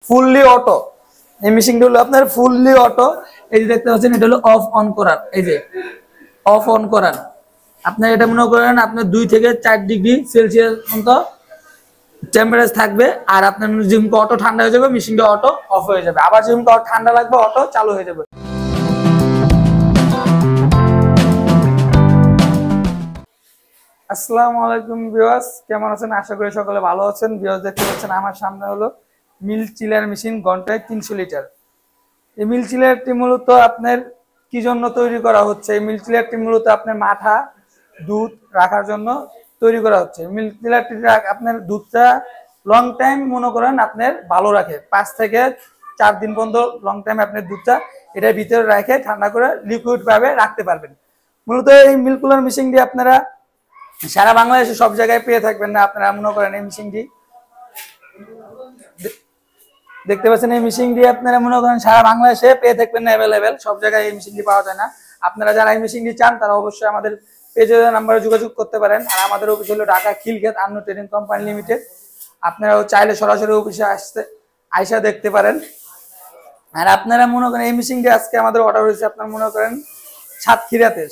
Fully auto. এই মেশিনটা হলো আপনার ফুললি অটো। এই যে দেখতে পাচ্ছেন এটা হলো অফ অন করার, এই যে অফ অন করার। আপনার এটা মনে করেন আপনার 2 থেকে 4 ডিগ্রি সেলসিয়াস পর্যন্ত টেম্পারেচার থাকবে। আর আপনার যেমন অটো ঠান্ডা হয়ে যাবে, মেশিনটা অটো অফ হয়ে যাবে। আবার যেমন ঠান্ডা লাগবে, অটো চালু হয়ে যাবে। আসসালামু আলাইকুম ভিউয়ার্স, কেমন আছেন? আশা করি সকলে ভালো আছেন। ভিউয়ার্স, দেখতে পাচ্ছেন আমার সামনে হলো মিল্ক চিলার মেশিন, ঘন্টায় 300 লিটার। এই মিল্ক চিলারটি মূলত আপনার কি জন্য তৈরি করা হচ্ছে? এই মিল্ক চিলারটি মূলত আপনার মাঠা দুধ রাখার জন্য তৈরি করা হচ্ছে। মিল্ক চিলারটি আপনার দুধটা লং টাইম মনে করেন আপনার ভালো রাখে, 5 থেকে 4 দিন পর্যন্ত লং টাইম আপনার দুধটা এটার ভিতরে রেখে ঠান্ডা করে লিকুইড ভাবে রাখতে পারবেন। মূলত এই মিল্ক কুলার মেশিনটি আপনারা সারা বাংলাদেশে সব জায়গায় পেয়ে থাকবেন না। আপনারা মনে করেন এই মেশিনটি দেখতে পাচ্ছেন, এই মেশিনটি আপনারা মনে করেন সারা বাংলাদেশে পেয়ে থাকবেন না, অ্যাভেলেবেল সব জায়গায় এই মেশিনটি পাওয়া যায় না। আপনারা যারা এই মেশিনটি চান তারা অবশ্যই আমাদের পেজের নাম্বারে যোগাযোগ করতে পারেন। আর আমাদের অফিস হলো Dhaka Khilkhet Annu trading company limited. আপনারাও চাইলে সরাসরি অফিসে আইসা দেখতে পারেন। আর আপনারা মনে করেন এই মেশিনটি আজকে আমাদের অর্ডার হয়েছে, আপনারা মনে করেন সাতক্ষীরাতে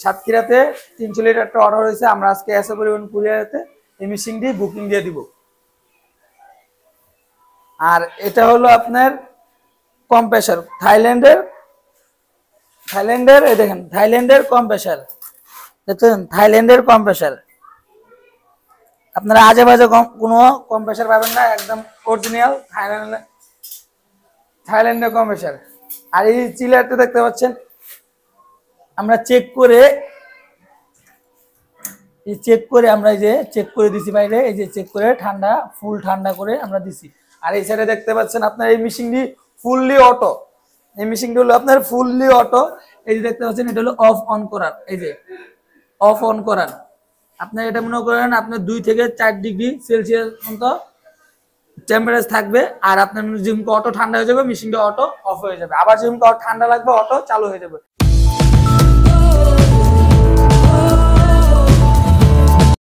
300 লিটারটা অর্ডার হয়েছে। আমরা আজকে এসে পরিবহন কুরিয়ারেতে এই মেশিনটি বুকিং দিয়ে দিব। আর এটা হলো আপনার কম্প্রেসার, থাইল্যান্ডের এই দেখেন থাইল্যান্ডের কম্প্রেসার, দেখছেন থাইল্যান্ডের কম্প্রেসার। আপনারা আজে বাজে কোনো কম্প্রেসার পাবেন না, একদম অরিজিনাল থাইল্যান্ডের কম্প্রেসার। আর এই চিলারটা দেখতে পাচ্ছেন আমরা চেক করে আমরা এই যে চেক করে দিছি বাইরে, এই যে চেক করে ঠান্ডা ফুল ঠান্ডা করে আমরা দিছি। আর এই সাইডে দেখতে পাচ্ছেন আপনার এই মেশিনটি ফুললি অটো। এই মেশিনটি হলো আপনার ফুললি অটো। এই যে দেখতে পাচ্ছেন এটা হলো অফ অন করার, এই যে অফ অন করার। আপনার এটা মনে করেন আপনার 2 থেকে 4 ডিগ্রি সেলসিয়াস পর্যন্ত টেম্পারেচার থাকবে। আর আপনার যেমন অটো ঠান্ডা হয়ে যাবে, মেশিনটা অটো অফ হয়ে যাবে। আবার যেমন ঠান্ডা লাগবে, অটো চালু হয়ে যাবে।